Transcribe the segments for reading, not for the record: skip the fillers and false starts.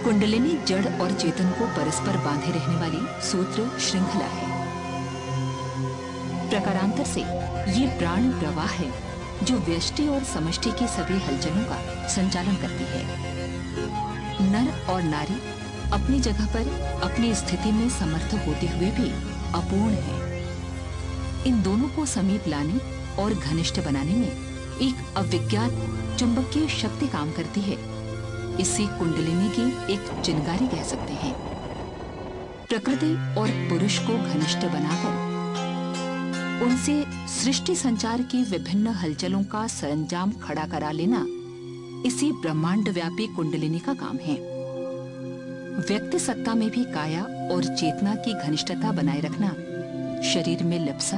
कुंडलिनी जड़ और चेतन को परस्पर बांधे रहने वाली सूत्र श्रृंखला है। प्रकारांतर से ये प्राण प्रवाह है जो व्यष्टि और समष्टि की सभी हलचलों का संचालन करती है। नर और नारी अपनी जगह पर अपनी स्थिति में समर्थ होते हुए भी अपूर्ण है। इन दोनों को समीप लाने और घनिष्ठ बनाने में एक अविज्ञात चुंबकीय शक्ति काम करती है। इसे कुंडलिनी की एक चिंगारी कह सकते हैं। प्रकृति और पुरुष को घनिष्ठ बनाकर उनसे सृष्टि संचार की विभिन्न हलचलों का सरंजाम खड़ा करा लेना इसी ब्रह्मांड व्यापी कुंडलिनी का काम है। व्यक्ति सत्ता में भी काया और चेतना की घनिष्ठता बनाए रखना, शरीर में लिप्सा,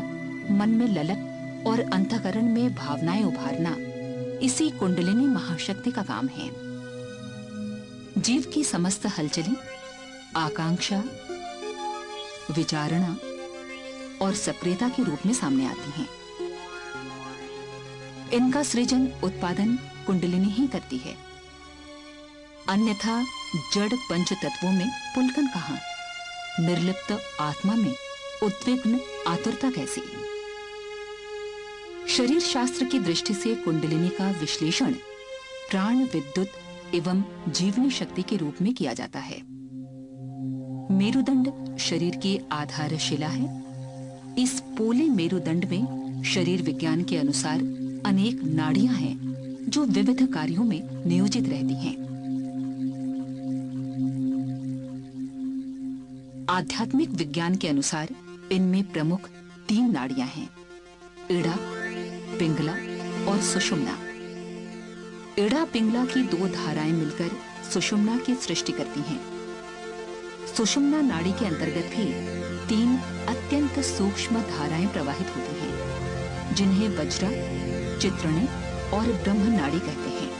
मन में ललक और अंतःकरण में भावनाएं उभारना इसी कुंडलिनी महाशक्ति का काम है। जीव की समस्त हलचलें आकांक्षा, विचारणा और सक्रियता के रूप में सामने आती हैं। इनका सृजन उत्पादन कुंडलिनी ही करती है। अन्यथा जड़ पंच तत्वों में पुलकन कहां, निर्लिप्त आत्मा में उद्विग्न आतुरता कैसी। शरीर शास्त्र की दृष्टि से कुंडलिनी का विश्लेषण प्राण विद्युत एवं जीवनी शक्ति के रूप में किया जाता है। मेरुदंड शरीर की आधारशिला है। इस पोले मेरुदंड में शरीर विज्ञान के अनुसार अनेक नाड़ियां हैं जो विविध कार्यों में नियोजित रहती हैं। आध्यात्मिक विज्ञान के अनुसार इनमें प्रमुख 3 नाड़ियां हैं: इड़ा, पिंगला और सुषुम्ना। इड़ा पिंगला की 2 धाराएं मिलकर सुषुम्ना की सृष्टि करती हैं। सुषुम्ना नाड़ी के अंतर्गत भी 3 अत्यंत सूक्ष्म धाराएं प्रवाहित होती हैं, जिन्हें वज्रा, चित्रणे और ब्रह्म नाड़ी कहते हैं।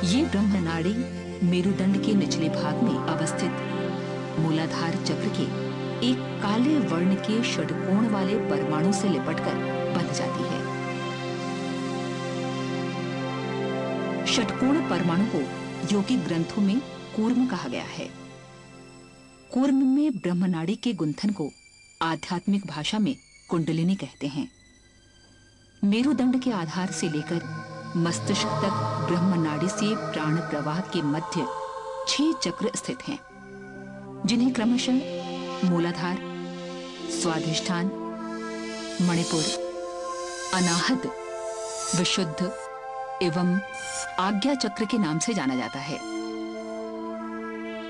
ये ब्रह्म नाड़ी मेरुदंड के निचले भाग में अवस्थित मूलाधार चक्र के एक काले वर्ण के षटकोण वाले परमाणु से लिपटकर बंध जाती है। षटकोण परमाणु को योगिक ग्रंथों में कूर्म कहा गया है। कूर्म में ब्रह्मनाड़ी के गुंथन को आध्यात्मिक भाषा में कुंडलिनी कहते हैं। मेरुदंड के आधार से लेकर मस्तिष्क तक ब्रह्मनाड़ी से प्राण प्रवाह के मध्य 6 चक्र स्थित हैं, जिन्हें क्रमशः मूलाधार, स्वाधिष्ठान, मणिपुर, अनाहत, विशुद्ध एवं आज्ञा चक्र के नाम से जाना जाता है।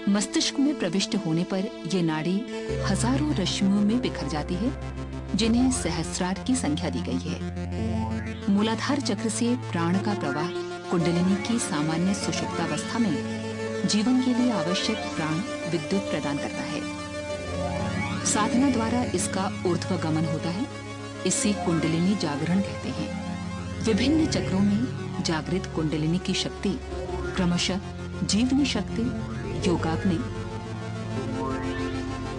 मस्तिष्क में प्रविष्ट होने पर यह नाड़ी हजारों रश्मियों में बिखर जाती है, जिन्हें सहस्रार की संख्या दी गई है। मूलाधार चक्र से प्राण का प्रवाह कुंडलिनी की सामान्य सुषुप्तावस्था में जीवन के लिए आवश्यक प्राण विद्युत प्रदान करता है। साधना द्वारा इसका ऊर्ध्वगमन होता है। इसे कुंडलिनी जागरण कहते हैं। विभिन्न चक्रों में जागृत कुंडलिनी की शक्ति क्रमशः जीवनी शक्ति, योगाग्नि,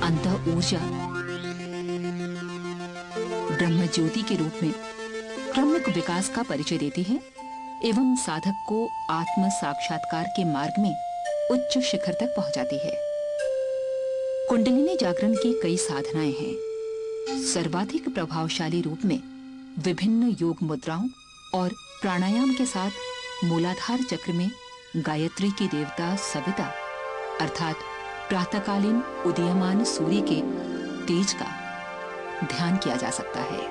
अंतः ऊर्जा, ब्रह्म ज्योति के रूप में क्रमिक विकास का परिचय देती है एवं साधक को आत्म साक्षात्कार के मार्ग में उच्च शिखर तक पहुंचाती है। कुंडलिनी जागरण की कई साधनाएं हैं। सर्वाधिक प्रभावशाली रूप में विभिन्न योग मुद्राओं और प्राणायाम के साथ मूलाधार चक्र में गायत्री की देवता सविता अर्थात प्रातःकालीन उदीयमान सूर्य के तेज का ध्यान किया जा सकता है।